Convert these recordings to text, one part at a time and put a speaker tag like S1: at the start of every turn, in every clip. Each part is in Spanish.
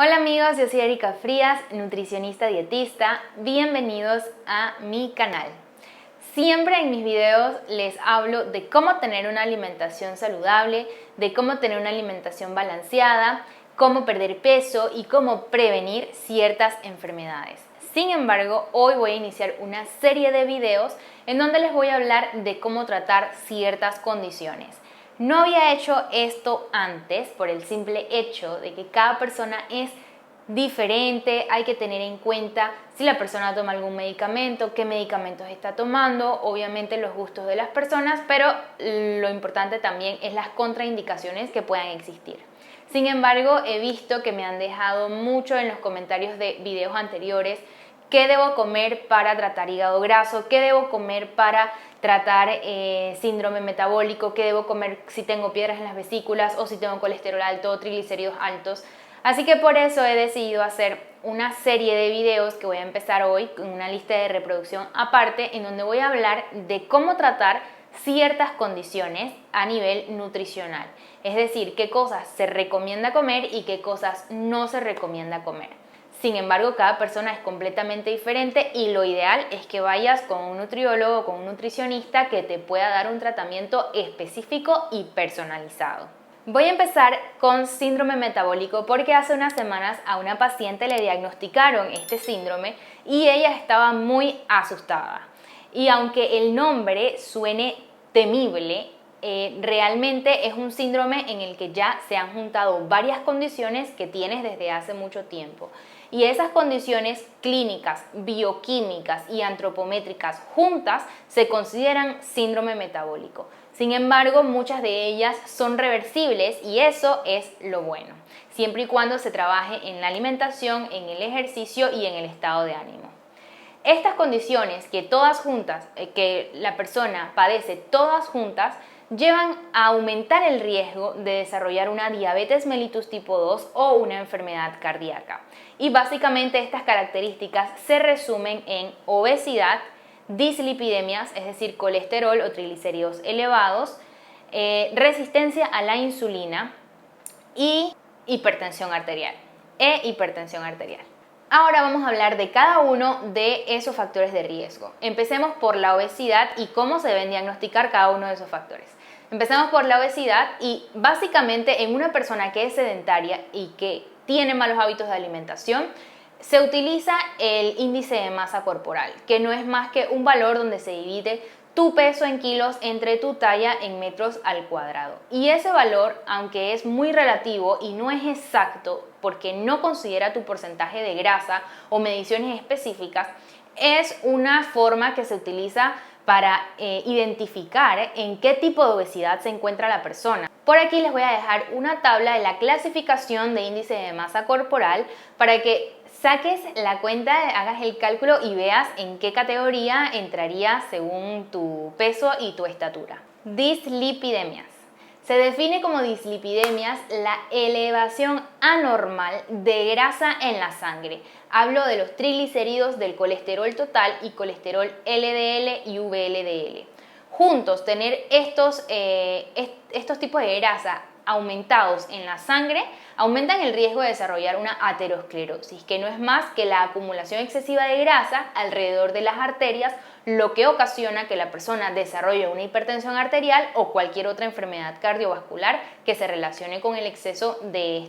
S1: Hola amigos, yo soy Erika Frías, nutricionista dietista. Bienvenidos a mi canal. Siempre en mis videos les hablo de cómo tener una alimentación saludable, de cómo tener una alimentación balanceada, cómo perder peso y cómo prevenir ciertas enfermedades. Sin embargo, hoy voy a iniciar una serie de videos en donde les voy a hablar de cómo tratar ciertas condiciones. No había hecho esto antes por el simple hecho de que cada persona es diferente, hay que tener en cuenta si la persona toma algún medicamento, qué medicamentos está tomando, obviamente los gustos de las personas, pero lo importante también es las contraindicaciones que puedan existir. Sin embargo, he visto que me han dejado mucho en los comentarios de videos anteriores qué debo comer para tratar hígado graso, qué debo comer para tratar síndrome metabólico, qué debo comer si tengo piedras en las vesículas o si tengo colesterol alto o triglicéridos altos. Así que por eso he decidido hacer una serie de videos que voy a empezar hoy con una lista de reproducción aparte en donde voy a hablar de cómo tratar ciertas condiciones a nivel nutricional. Es decir, qué cosas se recomienda comer y qué cosas no se recomienda comer. Sin embargo, cada persona es completamente diferente y lo ideal es que vayas con un nutriólogo o con un nutricionista que te pueda dar un tratamiento específico y personalizado. Voy a empezar con síndrome metabólico porque hace unas semanas a una paciente le diagnosticaron este síndrome y ella estaba muy asustada. Y aunque el nombre suene temible, realmente es un síndrome en el que ya se han juntado varias condiciones que tienes desde hace mucho tiempo. Y esas condiciones clínicas, bioquímicas y antropométricas juntas se consideran síndrome metabólico. Sin embargo, muchas de ellas son reversibles y eso es lo bueno, siempre y cuando se trabaje en la alimentación, en el ejercicio y en el estado de ánimo. Estas condiciones que todas juntas, que la persona padece todas juntas, llevan a aumentar el riesgo de desarrollar una diabetes mellitus tipo 2 o una enfermedad cardíaca. Y básicamente estas características se resumen en obesidad, dislipidemias, es decir, colesterol o triglicéridos elevados, resistencia a la insulina y hipertensión arterial. Ahora vamos a hablar de cada uno de esos factores de riesgo. Empecemos por la obesidad y cómo se deben diagnosticar cada uno de esos factores. Empezamos por la obesidad y básicamente en una persona que es sedentaria y que tiene malos hábitos de alimentación, se utiliza el índice de masa corporal, que no es más que un valor donde se divide tu peso en kilos entre tu talla en metros al cuadrado. Y ese valor, aunque es muy relativo y no es exacto porque no considera tu porcentaje de grasa o mediciones específicas, es una forma que se utiliza para identificar en qué tipo de obesidad se encuentra la persona. Por aquí les voy a dejar una tabla de la clasificación de índice de masa corporal para que saques la cuenta, hagas el cálculo y veas en qué categoría entraría según tu peso y tu estatura. Dislipidemias. Se define como dislipidemias la elevación anormal de grasa en la sangre. Hablo de los triglicéridos, del colesterol total y colesterol LDL y VLDL. Juntos, tener estos tipos de grasa aumentados en la sangre aumentan el riesgo de desarrollar una aterosclerosis, que no es más que la acumulación excesiva de grasa alrededor de las arterias, lo que ocasiona que la persona desarrolle una hipertensión arterial o cualquier otra enfermedad cardiovascular que se relacione con el exceso de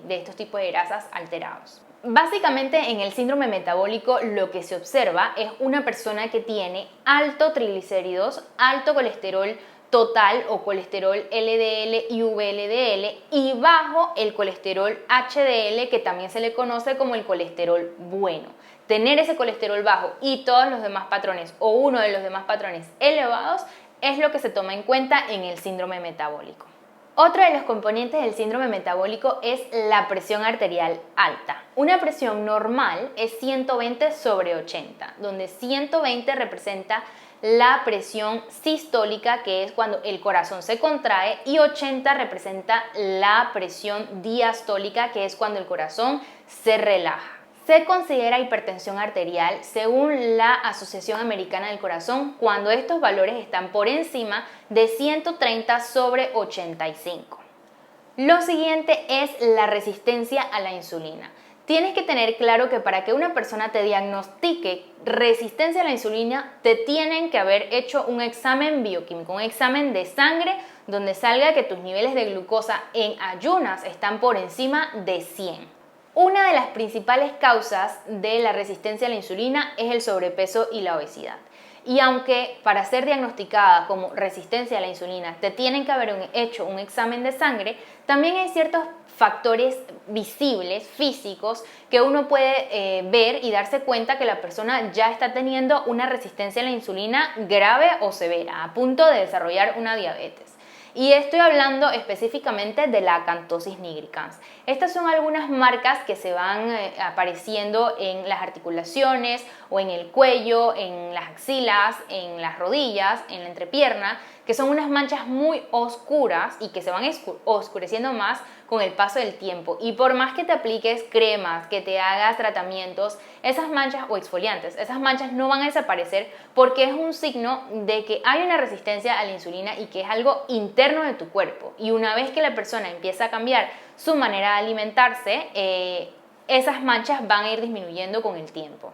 S1: estos tipos de grasas alterados. Básicamente en el síndrome metabólico lo que se observa es una persona que tiene alto triglicéridos, alto colesterol total o colesterol LDL y VLDL y bajo el colesterol HDL, que también se le conoce como el colesterol bueno. Tener ese colesterol bajo y todos los demás patrones o uno de los demás patrones elevados es lo que se toma en cuenta en el síndrome metabólico. Otro de los componentes del síndrome metabólico es la presión arterial alta. Una presión normal es 120/80, donde 120 representa la presión sistólica, que es cuando el corazón se contrae, y 80 representa la presión diastólica, que es cuando el corazón se relaja. Se considera hipertensión arterial según la Asociación Americana del Corazón cuando estos valores están por encima de 130/85. Lo siguiente es la resistencia a la insulina. Tienes que tener claro que para que una persona te diagnostique resistencia a la insulina, te tienen que haber hecho un examen bioquímico, un examen de sangre donde salga que tus niveles de glucosa en ayunas están por encima de 100. Una de las principales causas de la resistencia a la insulina es el sobrepeso y la obesidad. Y aunque para ser diagnosticada como resistencia a la insulina te tienen que haber hecho un examen de sangre, también hay ciertos factores visibles, físicos, que uno puede ver y darse cuenta que la persona ya está teniendo una resistencia a la insulina grave o severa, a punto de desarrollar una diabetes. Y estoy hablando específicamente de la acantosis nigricans. Estas son algunas marcas que se van apareciendo en las articulaciones o en el cuello, en las axilas, en las rodillas, en la entrepierna, que son unas manchas muy oscuras y que se van oscureciendo más con el paso del tiempo. Y por más que te apliques cremas, que te hagas tratamientos, esas manchas o exfoliantes, esas manchas no van a desaparecer porque es un signo de que hay una resistencia a la insulina y que es algo interno de tu cuerpo. Y una vez que la persona empieza a cambiar su manera de alimentarse, esas manchas van a ir disminuyendo con el tiempo.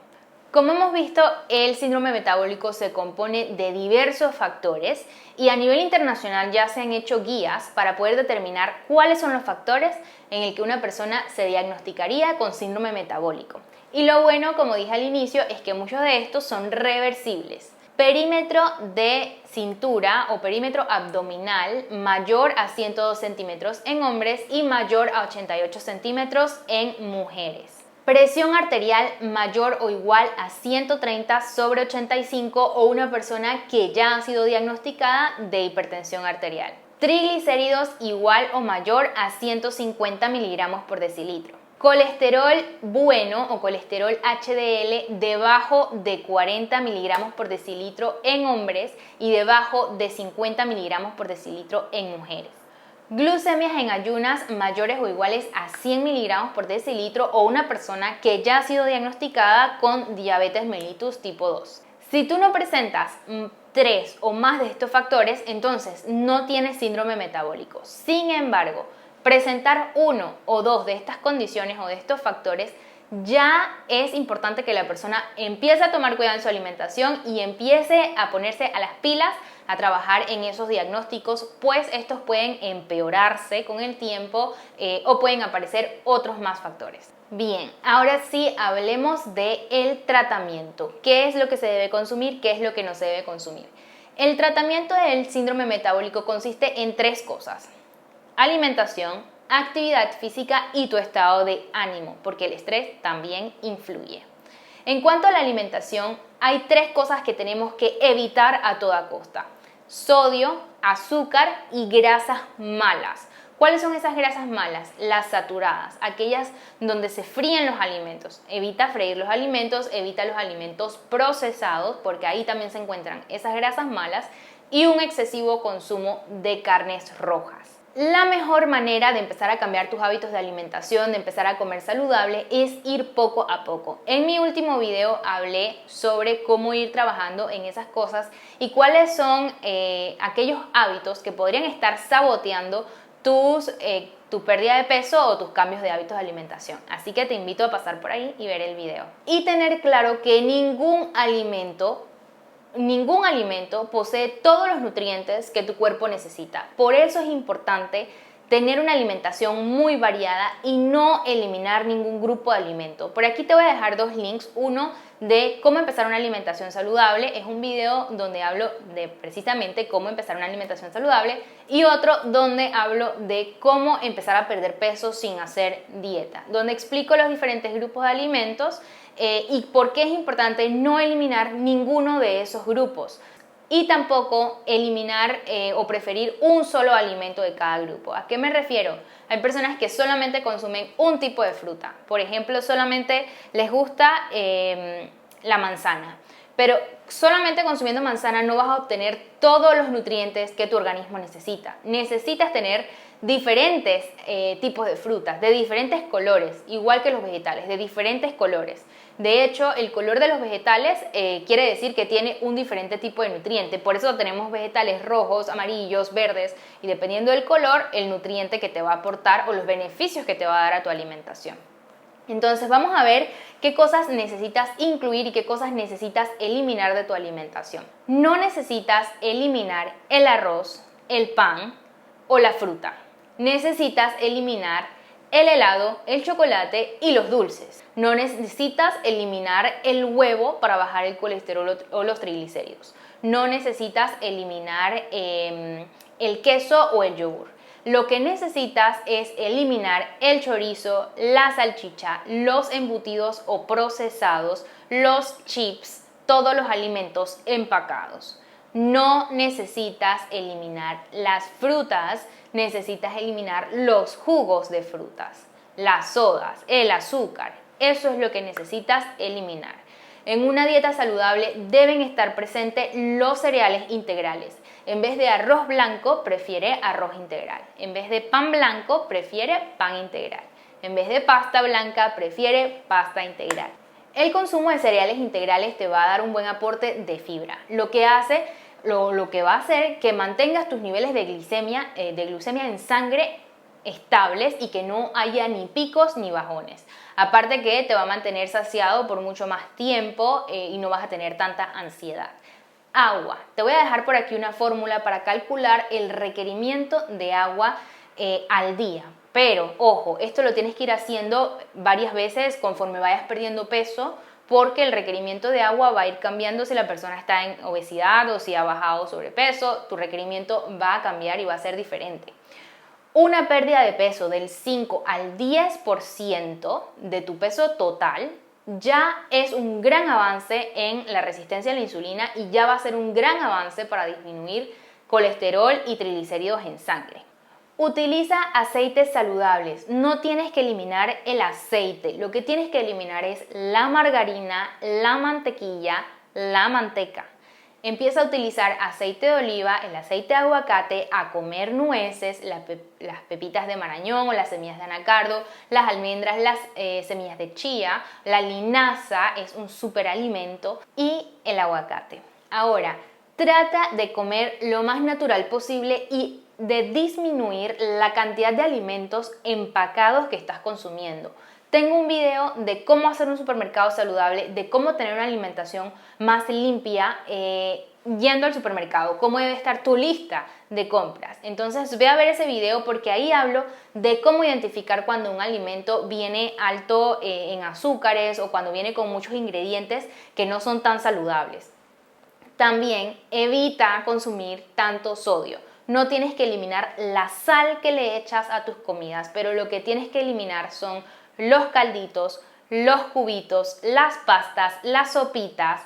S1: Como hemos visto, el síndrome metabólico se compone de diversos factores y a nivel internacional ya se han hecho guías para poder determinar cuáles son los factores en el que una persona se diagnosticaría con síndrome metabólico. Y lo bueno, como dije al inicio, es que muchos de estos son reversibles. Perímetro de cintura o perímetro abdominal mayor a 102 centímetros en hombres y mayor a 88 centímetros en mujeres. Presión arterial mayor o igual a 130/85 o una persona que ya ha sido diagnosticada de hipertensión arterial. Triglicéridos igual o mayor a 150 miligramos por decilitro. Colesterol bueno o colesterol HDL debajo de 40 miligramos por decilitro en hombres y debajo de 50 miligramos por decilitro en mujeres. Glucemias en ayunas mayores o iguales a 100 miligramos por decilitro o una persona que ya ha sido diagnosticada con diabetes mellitus tipo 2. Si tú no presentas 3 o más de estos factores, entonces no tienes síndrome metabólico. Sin embargo, presentar 1 o 2 de estas condiciones o de estos factores, ya es importante que la persona empiece a tomar cuidado en su alimentación y empiece a ponerse a las pilas a trabajar en esos diagnósticos, pues estos pueden empeorarse con el tiempo o pueden aparecer otros más factores. Bien, ahora sí hablemos del tratamiento. ¿Qué es lo que se debe consumir? ¿Qué es lo que no se debe consumir? El tratamiento del síndrome metabólico consiste en 3 cosas: alimentación, actividad física y tu estado de ánimo, porque el estrés también influye. En cuanto a la alimentación, hay 3 cosas que tenemos que evitar a toda costa: sodio, azúcar y grasas malas. ¿Cuáles son esas grasas malas? Las saturadas, aquellas donde se fríen los alimentos. Evita freír los alimentos, evita los alimentos procesados, porque ahí también se encuentran esas grasas malas, y un excesivo consumo de carnes rojas. La mejor manera de empezar a cambiar tus hábitos de alimentación, de empezar a comer saludable, es ir poco a poco. En mi último video hablé sobre cómo ir trabajando en esas cosas y cuáles son aquellos hábitos que podrían estar saboteando tu pérdida de peso o tus cambios de hábitos de alimentación. Así que te invito a pasar por ahí y ver el video. Y tener claro que ningún alimento posee todos los nutrientes que tu cuerpo necesita. Por eso es importante tener una alimentación muy variada y no eliminar ningún grupo de alimento. Por aquí te voy a dejar 2 links. Uno de cómo empezar una alimentación saludable, es un video donde hablo de precisamente cómo empezar una alimentación saludable, y otro donde hablo de cómo empezar a perder peso sin hacer dieta, donde explico los diferentes grupos de alimentos y por qué es importante no eliminar ninguno de esos grupos. Y tampoco eliminar o preferir un solo alimento de cada grupo. ¿A qué me refiero? Hay personas que solamente consumen un tipo de fruta. Por ejemplo, solamente les gusta la manzana. Pero solamente consumiendo manzana no vas a obtener todos los nutrientes que tu organismo necesita. Necesitas tener diferentes tipos de frutas, de diferentes colores, igual que los vegetales, de diferentes colores. De hecho, el color de los vegetales quiere decir que tiene un diferente tipo de nutriente. Por eso tenemos vegetales rojos, amarillos, verdes, y dependiendo del color, el nutriente que te va a aportar o los beneficios que te va a dar a tu alimentación. Entonces vamos a ver qué cosas necesitas incluir y qué cosas necesitas eliminar de tu alimentación. No necesitas eliminar el arroz, el pan o la fruta. Necesitas eliminar el helado, el chocolate y los dulces. No necesitas eliminar el huevo para bajar el colesterol o los triglicéridos. No necesitas eliminar el queso o el yogur. Lo que necesitas es eliminar el chorizo, la salchicha, los embutidos o procesados, los chips, todos los alimentos empacados. No necesitas eliminar las frutas, necesitas eliminar los jugos de frutas, las sodas, el azúcar. Eso es lo que necesitas eliminar. En una dieta saludable deben estar presentes los cereales integrales. En vez de arroz blanco, prefiere arroz integral. En vez de pan blanco, prefiere pan integral. En vez de pasta blanca, prefiere pasta integral. El consumo de cereales integrales te va a dar un buen aporte de fibra, lo que va a hacer que mantengas tus niveles de glucemia en sangre estables y que no haya ni picos ni bajones. Aparte que te va a mantener saciado por mucho más tiempo y no vas a tener tanta ansiedad. Agua. Te voy a dejar por aquí una fórmula para calcular el requerimiento de agua al día. Pero, ojo, esto lo tienes que ir haciendo varias veces conforme vayas perdiendo peso, porque el requerimiento de agua va a ir cambiando si la persona está en obesidad o si ha bajado sobrepeso. Tu requerimiento va a cambiar y va a ser diferente. Una pérdida de peso del 5 al 10% de tu peso total ya es un gran avance en la resistencia a la insulina y ya va a ser un gran avance para disminuir colesterol y triglicéridos en sangre. Utiliza aceites saludables. No tienes que eliminar el aceite. Lo que tienes que eliminar es la margarina, la mantequilla, la manteca. Empieza a utilizar aceite de oliva, el aceite de aguacate, a comer nueces, las pepitas de marañón o las semillas de anacardo, las almendras, las semillas de chía, la linaza es un superalimento y el aguacate. Ahora, trata de comer lo más natural posible y de disminuir la cantidad de alimentos empacados que estás consumiendo. Tengo un video de cómo hacer un supermercado saludable, de cómo tener una alimentación más limpia yendo al supermercado, cómo debe estar tu lista de compras. Entonces ve a ver ese video porque ahí hablo de cómo identificar cuando un alimento viene alto en azúcares o cuando viene con muchos ingredientes que no son tan saludables. También evita consumir tanto sodio. No tienes que eliminar la sal que le echas a tus comidas, pero lo que tienes que eliminar son los calditos, los cubitos, las pastas, las sopitas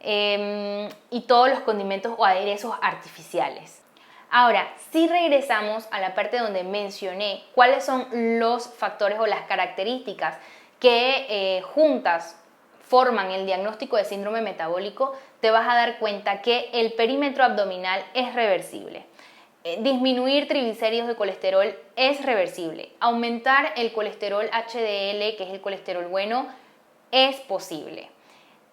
S1: y todos los condimentos o aderezos artificiales. Ahora, si regresamos a la parte donde mencioné cuáles son los factores o las características que juntas forman el diagnóstico de síndrome metabólico, te vas a dar cuenta que el perímetro abdominal es reversible. Disminuir triglicéridos de colesterol es reversible. Aumentar el colesterol HDL, que es el colesterol bueno, es posible.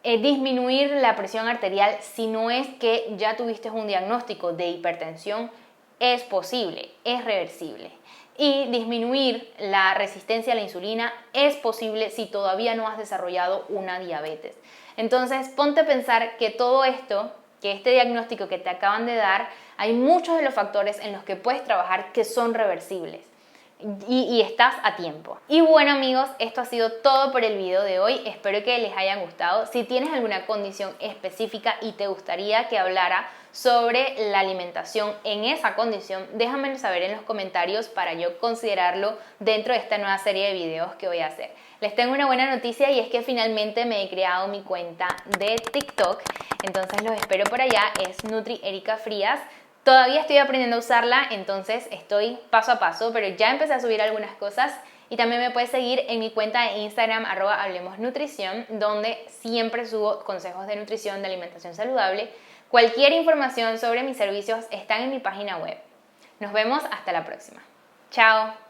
S1: Disminuir la presión arterial si no es que ya tuviste un diagnóstico de hipertensión, es posible, es reversible. Y disminuir la resistencia a la insulina es posible si todavía no has desarrollado una diabetes. Entonces, ponte a pensar que todo esto, que este diagnóstico que te acaban de dar, hay muchos de los factores en los que puedes trabajar que son reversibles y estás a tiempo. Y bueno amigos, esto ha sido todo por el video de hoy. Espero que les haya gustado. Si tienes alguna condición específica y te gustaría que hablara sobre la alimentación en esa condición, déjamelo saber en los comentarios para yo considerarlo dentro de esta nueva serie de videos que voy a hacer. Les tengo una buena noticia y es que finalmente me he creado mi cuenta de TikTok, entonces los espero por allá, es Nutri Erika Frías. Todavía estoy aprendiendo a usarla, entonces estoy paso a paso, pero ya empecé a subir algunas cosas y también me puedes seguir en mi cuenta de Instagram @hablemosnutrición, donde siempre subo consejos de nutrición, de alimentación saludable. Cualquier información sobre mis servicios están en mi página web. Nos vemos hasta la próxima. Chao.